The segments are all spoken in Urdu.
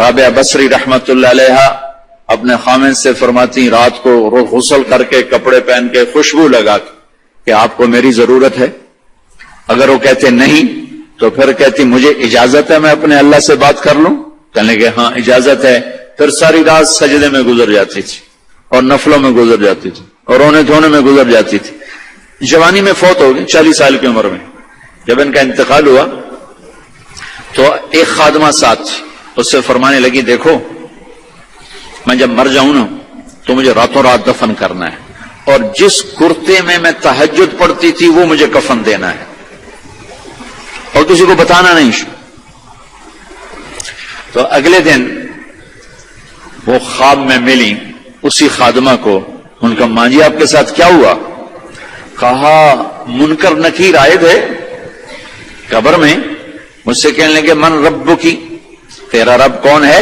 رابعہ بصری رحمت اللہ علیہا اپنے خامن سے فرماتی رات کو غسل کر کے کپڑے پہن کے خوشبو لگا کہ آپ کو میری ضرورت ہے. اگر وہ کہتے نہیں تو پھر کہتی مجھے اجازت ہے میں اپنے اللہ سے بات کر لوں؟ کہنے کہ ہاں اجازت ہے. پھر ساری رات سجدے میں گزر جاتی تھی اور نفلوں میں گزر جاتی تھی اور رونے دھونے میں گزر جاتی تھی. جوانی میں فوت ہو گئی 40 سال کی عمر میں. جب ان کا انتقال ہوا تو ایک خادمہ ساتھ تھی، اس سے فرمانے لگی دیکھو میں جب مر جاؤں نا تو مجھے راتوں رات دفن کرنا ہے، اور جس کرتے میں میں تہجد پڑھتی تھی وہ مجھے کفن دینا ہے اور کسی کو بتانا نہیں. تو اگلے دن وہ خواب میں ملی اسی خادمہ کو. ان کا ماں جی آپ کے ساتھ کیا ہوا؟ کہا منکر نکیر آئے تھے قبر میں، مجھ سے کہنے لگے من رب کی، تیرا رب کون ہے؟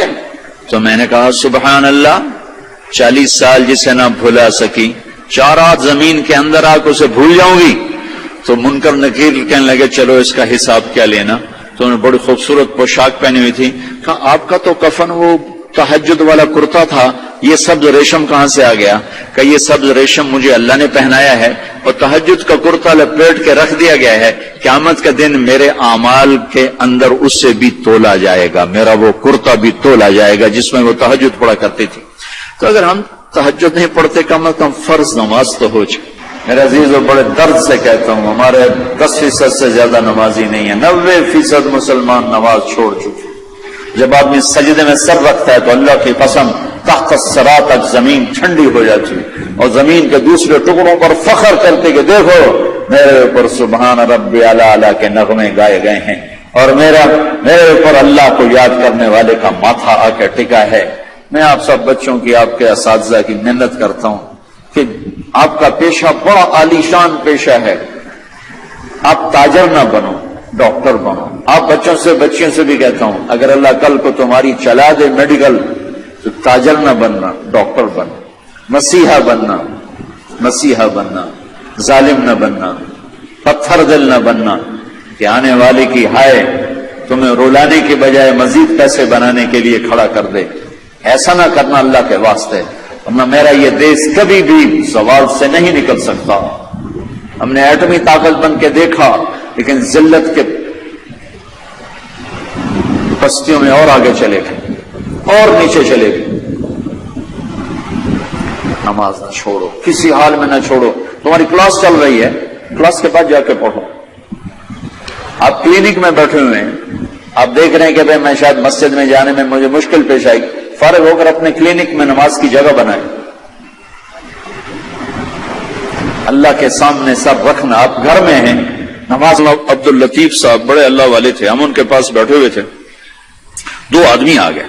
تو میں نے کہا سبحان اللہ، 40 سال جسے نہ بھلا سکی 4 رات زمین کے اندر آ کے اسے بھول جاؤں گی. تو منکر نکیر کہنے لگے چلو اس کا حساب کیا لینا. تو انہوں نے بڑی خوبصورت پوشاک پہنی ہوئی تھی. کہا آپ کا تو کفن وہ تہجد والا کرتا تھا، یہ سبز ریشم کہاں سے آ گیا؟ کہ یہ سبز ریشم مجھے اللہ نے پہنایا ہے اور تہجد کا کرتا لپیٹ کے رکھ دیا گیا ہے. قیامت کا دن میرے اعمال کے اندر اس سے بھی تولا جائے گا، میرا وہ کرتا بھی تولا جائے گا جس میں وہ تہجد پڑھا کرتی تھی. تو اگر ہم تہجد نہیں پڑھتے کم از کم فرض نماز تو ہو جائے. میرے عزیزو بڑے درد سے کہتا ہوں ہمارے 10% سے زیادہ نمازی نہیں ہے، 90% مسلمان نماز چھوڑ چکے. جب آدمی سجدے میں سر رکھتا ہے تو اللہ کی قسم تحت الثری تک زمین ٹھنڈی ہو جاتی ہے اور زمین کے دوسرے ٹکڑوں پر فخر کرتے کہ دیکھو میرے اوپر سبحان ربی اعلی کے نغمے گائے گئے ہیں اور میرے اوپر اللہ کو یاد کرنے والے کا ماتھا آ کے ٹکا ہے. میں آپ سب بچوں کی، آپ کے اساتذہ کی محنت کرتا ہوں کہ آپ کا پیشہ بڑا عالیشان پیشہ ہے. آپ تاجر نہ بنو، ڈاکٹر بنو. آپ بچیوں سے بھی کہتا ہوں اگر اللہ کل کو تمہاری چلا دے میڈیکل تو تاجر نہ بننا، ڈاکٹر بننا. مسیحا بننا، ظالم نہ بننا، پتھر دل نہ بننا کہ آنے والے کی ہائے تمہیں رولانے کے بجائے مزید پیسے بنانے کے لیے کھڑا کر دے. ایسا نہ کرنا اللہ کے واسطے. ورنہ میرا یہ دیش کبھی بھی زوال سے نہیں نکل سکتا. ہم نے ایٹمی طاقت بن کے دیکھا لیکن ذلت کے پستیوں میں اور آگے چلے گئے اور نیچے چلے گئے. نماز نہ چھوڑو، کسی حال میں نہ چھوڑو. تمہاری کلاس چل رہی ہے، کلاس کے بعد جا کے پڑھو. آپ کلینک میں بیٹھے ہوئے ہیں، آپ دیکھ رہے ہیں کہ بھائی میں شاید مسجد میں جانے میں مجھے مشکل پیش آئی، فارغ ہو کر اپنے کلینک میں نماز کی جگہ بنائیں. اللہ کے سامنے سب رکھنا. آپ گھر میں ہیں نماز. عبد اللطیف صاحب بڑے اللہ والے تھے، ہم ان کے پاس بیٹھے ہوئے تھے. 2 آدمی آ گئے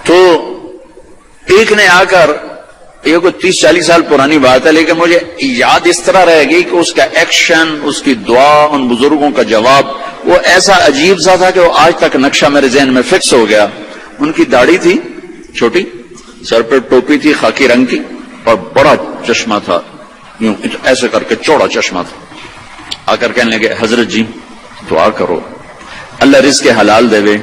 تو ایک نے آ کر، یہ کوئی 30-40 سال پرانی بات ہے لیکن مجھے یاد اس طرح رہے گی کہ اس کا ایکشن، اس کی دعا، ان بزرگوں کا جواب وہ ایسا عجیب سا تھا کہ وہ آج تک نقشہ میرے ذہن میں فکس ہو گیا. ان کی داڑھی تھی چھوٹی، سر پہ ٹوپی تھی خاکی رنگ کی اور بڑا چشمہ تھا، یوں ایسے کر کے چوڑا چشمہ تھا. آ کر کہنے لگے حضرت جی دعا کرو اللہ رزق حلال دے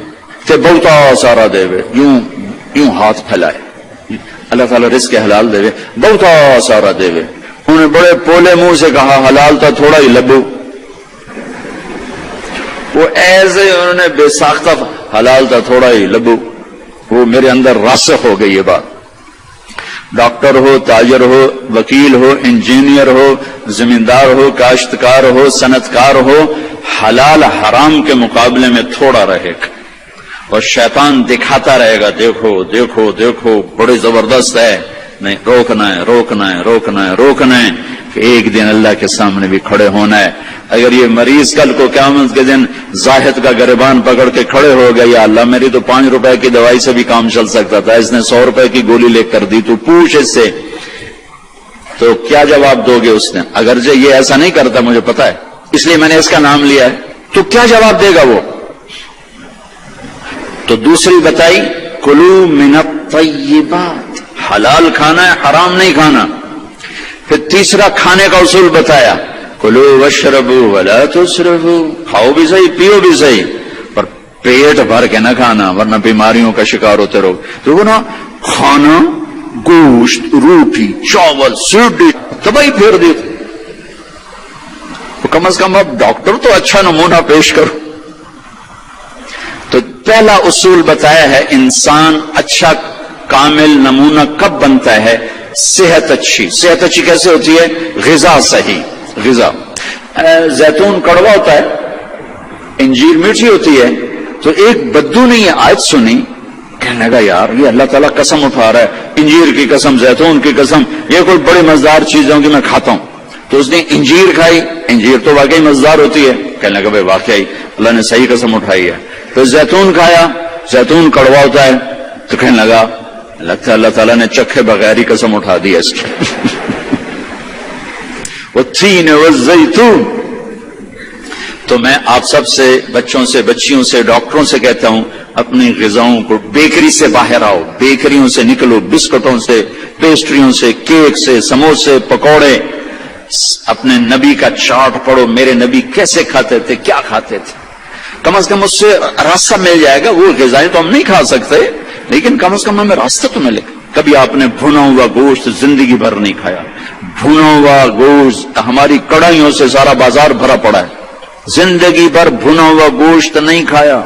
تے بہتا سارا دے، یوں ہاتھ پھیلائے اللہ تعالیٰ رزق حلال دے بہتا سارا دے. انہوں نے بڑے پولے منہ سے کہا حلال تھا تھوڑا ہی لبو. وہ ایسے انہوں نے بے ساختہ حلال تھا تھوڑا ہی لبو. وہ میرے اندر راسخ ہو گئی یہ بات. ڈاکٹر ہو، تاجر ہو، وکیل ہو، انجینئر ہو، زمیندار ہو، کاشتکار ہو، صنعتکار ہو، حلال حرام کے مقابلے میں تھوڑا رہے گا اور شیطان دکھاتا رہے گا دیکھو دیکھو دیکھو بڑے زبردست ہے. نہیں، روکنا ہے کہ ایک دن اللہ کے سامنے بھی کھڑے ہونا ہے. اگر یہ مریض کل کو قیامت کے دن زاہد کا گریبان پکڑ کے کھڑے ہو گیا یا اللہ میری تو 5 روپے کی دوائی سے بھی کام چل سکتا تھا، اس نے 100 روپے کی گولی لے کر دی، تو پوچھ اس سے تو کیا جواب دو گے؟ اس نے اگرچہ یہ ایسا نہیں کرتا مجھے پتا ہے اس لیے میں نے اس کا نام لیا ہے، تو کیا جواب دے گا وہ؟ تو دوسری بتائی کلو من الطیبات، حلال کھانا ہے حرام نہیں کھانا. پھر تیسرا کھانے کا اصول بتایا کلو واشربوا ولا تسرفوا، کھاؤ بھی صحیح پیو بھی صحیح پر پیٹ بھر کے نہ کھانا ورنہ بیماریوں کا شکار ہوتے رہو. تو وہ نا کھانا گوشت روٹی چاول سیڑھی تباہی پھیر دی. تو کم از کم اب ڈاکٹر تو اچھا نمونہ پیش کرو. تو پہلا اصول بتایا ہے انسان اچھا کامل نمونہ کب بنتا ہے؟ صحت اچھی. صحت اچھی کیسے ہوتی ہے؟ غذا صحیح. غذا زیتون کڑوا ہوتا ہے، انجیر میٹھی ہوتی ہے. تو ایک بدو نے یہ آیت سنی، کہنے لگا یار یہ اللہ تعالیٰ قسم اٹھا رہا ہے، انجیر کی قسم زیتون کی قسم، یہ کوئی بڑی مزدار چیز ہوں کہ میں کھاتا ہوں. تو اس نے انجیر کھائی، انجیر تو واقعی مزدار ہوتی ہے. کہنے لگا بھائی واقعی اللہ نے صحیح قسم اٹھائی ہے. پھر زیتون کھایا، زیتون کڑوا ہوتا ہے. تو کہنے لگا لگتا ہے اللہ تعالیٰ نے چکھے بغیر ہی قسم اٹھا دی ہے اس کی. والتین والزیتون. تو میں آپ سب سے، بچوں سے، بچیوں سے، ڈاکٹروں سے کہتا ہوں اپنی غذاؤں کو، بیکری سے باہر آؤ، بیکریوں سے نکلو، بسکٹوں سے، پیسٹریوں سے، کیک سے، سموسے، پکوڑے. اپنے نبی کا چارٹ پڑھو، میرے نبی کیسے کھاتے تھے، کیا کھاتے تھے. کم از کم اس سے راستہ مل جائے گا. وہ غذائیں تو ہم نہیں کھا سکتے لیکن کم از کم ہمیں راستہ تو ملے. کبھی آپ نے بھنا ہوا گوشت زندگی بھر نہیں کھایا. بھنا ہوا گوشت ہماری کڑھائیوں سے سارا بازار بھرا پڑا ہے. زندگی بھر بھنا ہوا گوشت نہیں کھایا،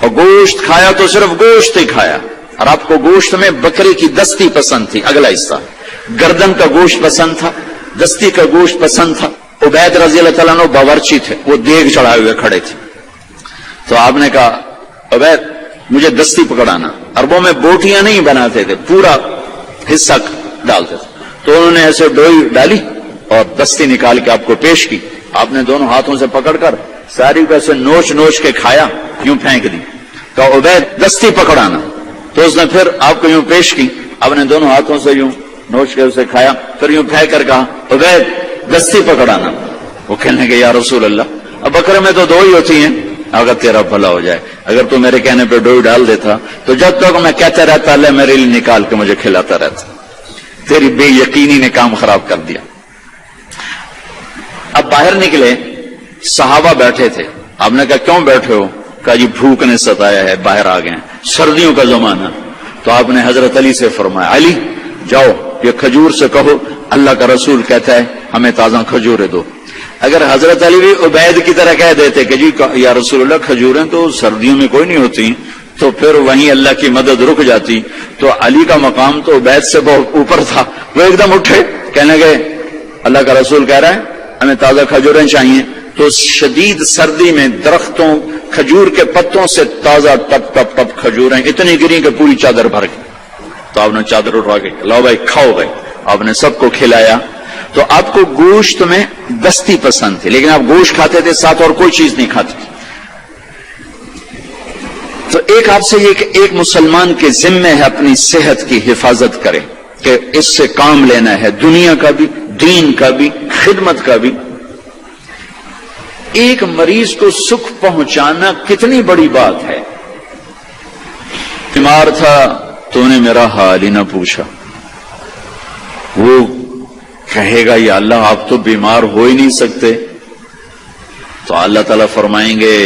اور گوشت کھایا تو صرف گوشت ہی کھایا. اور آپ کو گوشت میں بکری کی دستی پسند تھی. اگلا حصہ گردن کا گوشت پسند تھا، دستی کا گوشت پسند تھا. عبید رضی اللہ تعالیٰ عنہ باورچی تھے، وہ دیگ چڑھائے ہوئے کھڑے تھے. تو آپ نے کہا عبید مجھے دستی پکڑانا. عربوں میں بوٹیاں نہیں بناتے تھے، پورا حصہ ڈالتے تھے. تو انہوں نے ایسے ڈوئی ڈالی اور دستی نکال کے آپ کو پیش کی. آپ نے دونوں ہاتھوں سے پکڑ کر ساری کو ایسے نوچ نوچ کے کھایا، یوں پھینک دی. کہا عبید دستی پکڑانا. تو اس نے پھر آپ کو یوں پیش کی، آپ نے دونوں ہاتھوں سے یوں نوچ کے اسے کھایا، پھر یوں پھینک کر کہا عبید دستی پکڑانا. وہ کہنے کے یا رسول اللہ اب بکرے میں تو دو ہی ہوتی ہیں. اگر تیرا بھلا ہو جائے، اگر تو میرے کہنے پہ ڈوئی ڈال دیتا تو جب تک میں کہتا رہتا اللہ میرے لیے نکال کے مجھے کھلاتا رہتا. تیری بے یقینی نے کام خراب کر دیا. اب باہر نکلے، صحابہ بیٹھے تھے. آپ نے کہا کیوں بیٹھے ہو؟ کہا جی بھوک نے ستایا ہے، باہر آ گئے ہیں، سردیوں کا زمانہ. تو آپ نے حضرت علی سے فرمایا علی جاؤ یہ کھجور سے کہو اللہ کا رسول کہتا ہے ہمیں تازہ کھجوریں دو. اگر حضرت علی بھی عبید کی طرح کہہ دیتے کہ جی یا رسول اللہ کھجوریں تو سردیوں میں کوئی نہیں ہوتی، تو پھر وہیں اللہ کی مدد رک جاتی. تو علی کا مقام تو عبید سے بہت اوپر تھا. وہ ایک دم اٹھے، کہنے لگے اللہ کا رسول کہہ رہا ہے ہمیں تازہ کھجوریں چاہیے. تو شدید سردی میں درختوں کھجور کے پتوں سے تازہ ٹپ ٹپ ٹپ کھجوریں اتنی گری کہ پوری چادر بھر گئی. تو آپ نے چادر اٹھا کے لاؤ بھائی کھاؤ بھائی. آپ نے سب کو کھلایا. تو آپ کو گوشت میں دستی پسند تھی لیکن آپ گوشت کھاتے تھے، ساتھ اور کوئی چیز نہیں کھاتے. تو ایک آپ سے یہ کہ ایک مسلمان کے ذمے ہے اپنی صحت کی حفاظت کرے کہ اس سے کام لینا ہے، دنیا کا بھی، دین کا بھی، خدمت کا بھی. ایک مریض کو سکھ پہنچانا کتنی بڑی بات ہے. بیمار تھا تو نے میرا حال ہی نہ پوچھا. وہ کہے گا یا اللہ آپ تو بیمار ہو ہی نہیں سکتے. تو اللہ تعالیٰ فرمائیں گے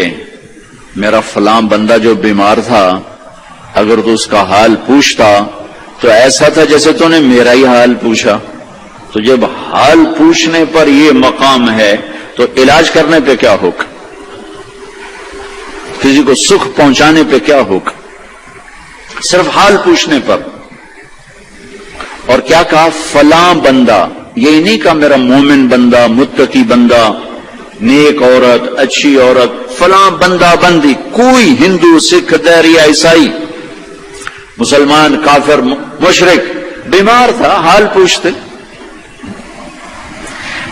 میرا فلاں بندہ جو بیمار تھا اگر تو اس کا حال پوچھتا تو ایسا تھا جیسے تو نے میرا ہی حال پوچھا. تو جب حال پوچھنے پر یہ مقام ہے تو علاج کرنے پہ کیا ہوگا؟ کسی کو سکھ پہنچانے پہ کیا ہوگا؟ صرف حال پوچھنے پر. اور کیا کہا فلاں بندہ، یہ نہیں کہا میرا مومن بندہ، متقی بندہ، نیک عورت، اچھی عورت، فلاں بندہ بندی. کوئی ہندو، سکھ، دہری، عیسائی، مسلمان، کافر، مشرک بیمار تھا حال پوچھتے.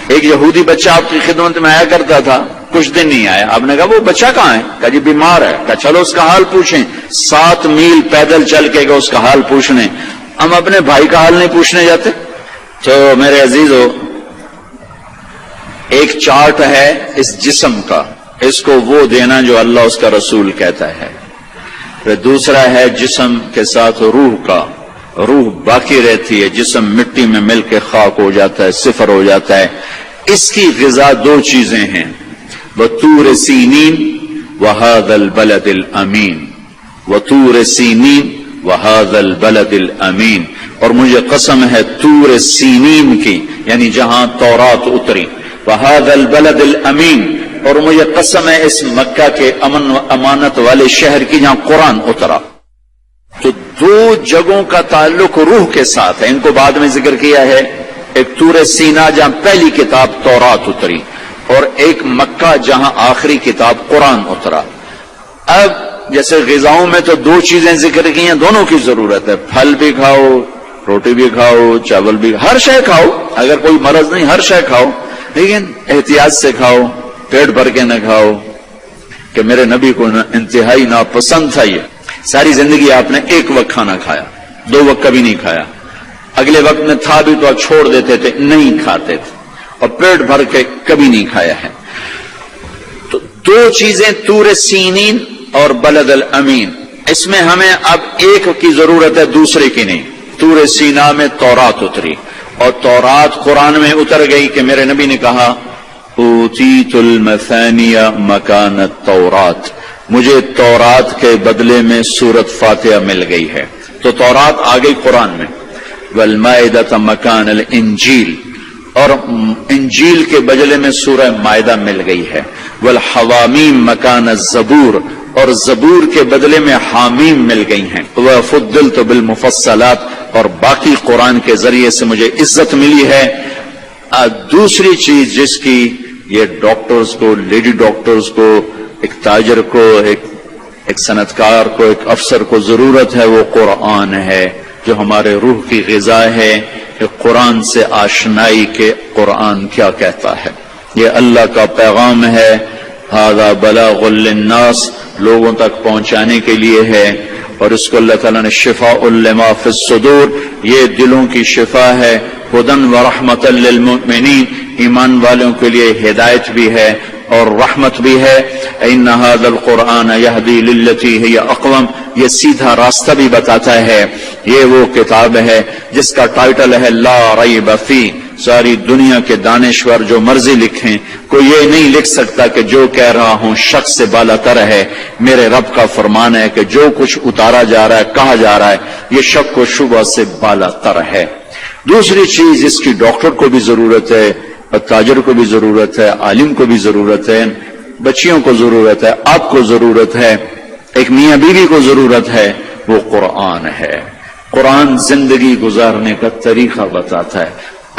ایک یہودی بچہ آپ کی خدمت میں آیا کرتا تھا، کچھ دن نہیں آیا. آپ نے کہا وہ بچہ کہاں ہے؟ کہا جی بیمار ہے. کہا چلو اس کا حال پوچھیں. 7 میل پیدل چل کے گئے اس کا حال پوچھنے. ہم اپنے بھائی کا حال نہیں پوچھنے جاتے؟ تو میرے عزیزو ایک چارٹ ہے اس جسم کا، اس کو وہ دینا جو اللہ اس کا رسول کہتا ہے. پھر دوسرا ہے جسم کے ساتھ روح کا. روح باقی رہتی ہے، جسم مٹی میں مل کے خاک ہو جاتا ہے، صفر ہو جاتا ہے. اس کی غذا 2 چیزیں ہیں، بطور سینین وَهَذَا الْبَلَدِ الْأَمِينِ وَطُورِ سِینِین وَهَذَا الْبَلَدِ الْأَمِينِ، اور مجھے قسم ہے طور سینین کی، یعنی جہاں تورات اتری، وَهَذَا الْبَلَدِ الْأَمِينِ، اور مجھے قسم ہے اس مکہ کے امن و امانت والے شہر کی جہاں قرآن اترا۔ تو دو جگہوں کا تعلق روح کے ساتھ ہے، ان کو بعد میں ذکر کیا ہے، ایک طور سینا جہاں پہلی کتاب تورات اتری، اور ایک مکہ جہاں آخری کتاب قرآن اترا۔ اب جیسے غذاؤں میں تو دو چیزیں ذکر کی ہیں، دونوں کی ضرورت ہے، پھل بھی کھاؤ، روٹی بھی کھاؤ، چاول بھی، ہر شے کھاؤ، اگر کوئی مرض نہیں ہر شے کھاؤ، لیکن احتیاط سے کھاؤ، پیٹ بھر کے نہ کھاؤ، کہ میرے نبی کو انتہائی ناپسند تھا یہ، ساری زندگی آپ نے ایک وقت کھانا کھایا، دو وقت کبھی نہیں کھایا، اگلے وقت میں تھا بھی تو آپ چھوڑ دیتے تھے، نہیں کھاتے تھے، اور پیٹ بھر کے کبھی نہیں کھایا ہے۔ تو دو چیزیں طور سینین اور بلد الامین، اس میں ہمیں اب ایک کی ضرورت ہے، دوسرے کی نہیں۔ طور سینا میں تورات اتری، اور تورات قرآن میں اتر گئی کہ میرے نبی نے کہا اوتیت المثانی مکان التورات، مجھے تورات کے بدلے میں سورۃ فاتحہ مل گئی ہے، تو تورات آ گئی قرآن میں۔ والمائدۃ مکان الانجیل، اور انجیل کے بدلے میں سورہ مائدہ مل گئی ہے۔ والحوامیم مکان الزبور، اور زبور کے بدلے میں حامیم مل گئی ہیں۔ وفضلت بالمفصلات، اور باقی قرآن کے ذریعے سے مجھے عزت ملی ہے۔ دوسری چیز جس کی یہ ڈاکٹرز کو، لیڈی ڈاکٹرز کو، ایک تاجر کو، ایک صنعتکار کو، ایک افسر کو ضرورت ہے، وہ قرآن ہے، جو ہمارے روح کی غذا ہے، کہ قرآن سے آشنائی کے قرآن کیا کہتا ہے۔ یہ اللہ کا پیغام ہے، ھذا بلاغ للناس، لوگوں تک پہنچانے کے لیے ہے، اور اس کو اللہ تعالیٰ نے شفاء لما فی الصدور، یہ دلوں کی شفا ہے، ھدی ورحمۃ للمؤمنین، ایمان والوں کے لیے ہدایت بھی ہے اور رحمت بھی ہے۔ ان ھذا القرآن یہدی للتی ہی اقوم، یہ سیدھا راستہ بھی بتاتا ہے۔ یہ وہ کتاب ہے جس کا ٹائٹل ہے لا ریب فی، ساری دنیا کے دانشور جو مرضی لکھیں، کوئی یہ نہیں لکھ سکتا کہ جو کہہ رہا ہوں شخص سے بالا تر ہے۔ میرے رب کا فرمان ہے کہ جو کچھ اتارا جا رہا ہے، کہا جا رہا ہے، یہ شک و شبہ سے بالا تر ہے۔ دوسری چیز، اس کی ڈاکٹر کو بھی ضرورت ہے، تاجر کو بھی ضرورت ہے، عالم کو بھی ضرورت ہے، بچیوں کو ضرورت ہے، آپ کو ضرورت ہے، ایک میاں بیوی کو ضرورت ہے، وہ قرآن ہے۔ قرآن زندگی گزارنے کا طریقہ بتاتا ہے،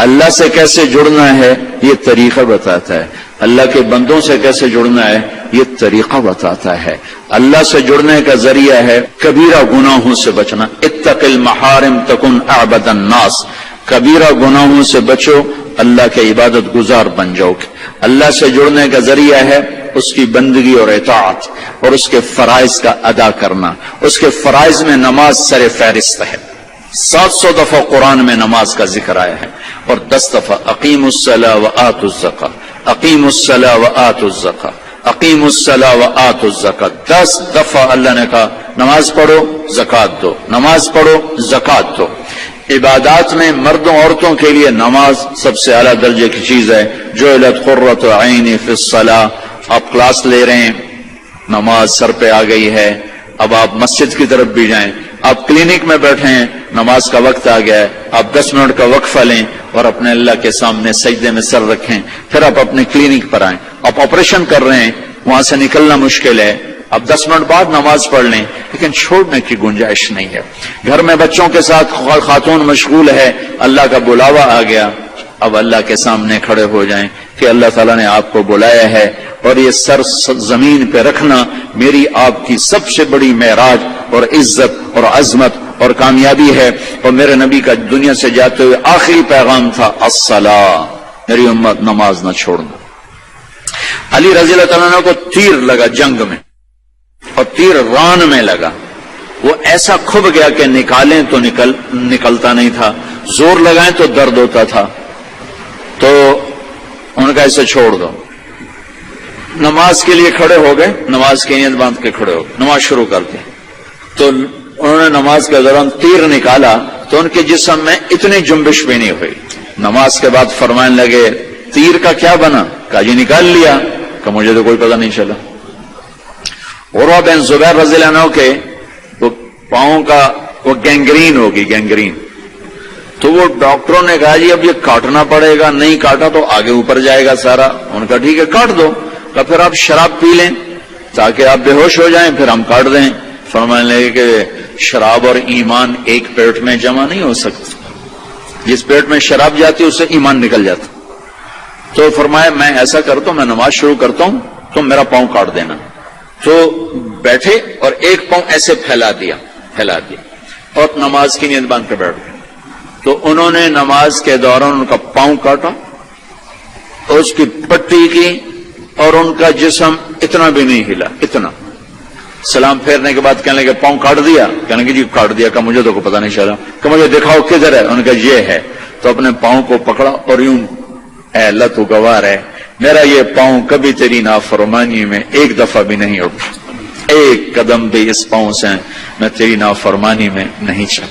اللہ سے کیسے جڑنا ہے یہ طریقہ بتاتا ہے، اللہ کے بندوں سے کیسے جڑنا ہے یہ طریقہ بتاتا ہے۔ اللہ سے جڑنے کا ذریعہ ہے کبیرہ گناہوں سے بچنا، اتق المحارم تکن اعبد الناس، کبیرہ گناہوں سے بچو، اللہ کے عبادت گزار بن جاؤ گے۔ اللہ سے جڑنے کا ذریعہ ہے اس کی بندگی اور اطاعت، اور اس کے فرائض کا ادا کرنا۔ اس کے فرائض میں نماز سر فہرست ہے، 700 دفعہ قرآن میں نماز کا ذکر آیا ہے، اور 10 دفعہ اقیموا الصلاۃ وآتوا الزکاۃ، اقیموا الصلاۃ وآتوا الزکاۃ، اقیموا الصلاۃ وآتوا الزکاۃ، 10 دفعہ اللہ نے کہا نماز پڑھو زکوٰۃ دو، نماز پڑھو زکوٰۃ دو۔ عبادات میں مردوں عورتوں کے لیے نماز سب سے اعلیٰ درجے کی چیز ہے۔ جعلت قرۃ عینی فی الصلاۃ، آپ کلاس لے رہے ہیں، نماز سر پہ آ گئی ہے، اب آپ مسجد کی طرف بھی جائیں، آپ کلینک میں بیٹھے ہیں، نماز کا وقت آ گیا ہے، آپ 10 منٹ کا وقفہ لیں اور اپنے اللہ کے سامنے سجدے میں سر رکھیں، پھر آپ اپنے کلینک پر آئیں۔ آپ آپریشن کر رہے ہیں، وہاں سے نکلنا مشکل ہے، اب 10 منٹ بعد نماز پڑھ لیں، لیکن چھوڑنے کی گنجائش نہیں ہے۔ گھر میں بچوں کے ساتھ خاتون مشغول ہے، اللہ کا بلاوا آ گیا، اب اللہ کے سامنے کھڑے ہو جائیں کہ اللہ تعالیٰ نے آپ کو بلایا ہے، اور یہ سر زمین پہ رکھنا میری آپ کی سب سے بڑی معراج اور عزت اور عظمت اور کامیابی ہے۔ اور میرے نبی کا دنیا سے جاتے ہوئے آخری پیغام تھا الصلاۃ، میری امت نماز نہ چھوڑنا۔ علی رضی اللہ تعالیٰ عنہ کو تیر لگا جنگ میں، اور تیر ران میں لگا، وہ ایسا کھب گیا کہ نکالیں تو نکلتا نہیں تھا، زور لگائیں تو درد ہوتا تھا، تو ان کا اسے چھوڑ دو۔ نماز کے لیے کھڑے ہو گئے، نماز کی نیت باندھ کے کھڑے ہو گئے، نماز شروع کر دی، تو انہوں نے نماز کے دوران تیر نکالا تو ان کے جسم میں اتنی جنبش بھی نہیں ہوئی۔ نماز کے بعد فرمانے لگے تیر کا کیا بنا؟ کہا جی نکال لیا، کہ مجھے تو کوئی پتہ نہیں چلا۔ عروہ بن زبیر رضی اللہ عنہ کے وہ پاؤں کا وہ گینگرین ہوگی، گینگرین. تو وہ ڈاکٹروں نے کہا جی اب یہ کاٹنا پڑے گا، نہیں کاٹا تو آگے اوپر جائے گا سارا. ان کا ٹھیک ہے کاٹ دو. کہ پھر آپ شراب پی لیں تاکہ آپ بے ہوش ہو جائیں، پھر ہم کاٹ دیں. فرمانے لگے کہ شراب اور ایمان ایک پیٹ میں جمع نہیں ہو سکتے. جس پیٹ میں شراب جاتی ہے اس سے ایمان نکل جاتا. تو فرمایا میں ایسا کرتا ہوں، میں نماز شروع کرتا ہوں تم میرا پاؤں کاٹ دینا. تو بیٹھے اور ایک پاؤں ایسے پھیلا دیا اور نماز کی نیت باندھ کے بیٹھ گئے. تو انہوں نے نماز کے دوران ان کا پاؤں کاٹا، اس کی پٹی کی، اور ان کا جسم اتنا بھی نہیں ہلا، اتنا. سلام پھیرنے کے بعد کہنے لگے پاؤں کاٹ دیا؟ کہنے لگے جی کاٹ دیا. کہ مجھے تو پتہ نہیں چلا. کہ مجھے دکھاؤ کدھر ہے؟ ان کا یہ ہے. تو اپنے پاؤں کو پکڑا اور یوں، اے اللہ تو گواہ ہے میرا یہ پاؤں کبھی تیری نافرمانی میں ایک دفعہ بھی نہیں اٹھا، ایک قدم بھی اس پاؤں سے میں تیری نافرمانی میں نہیں چلا.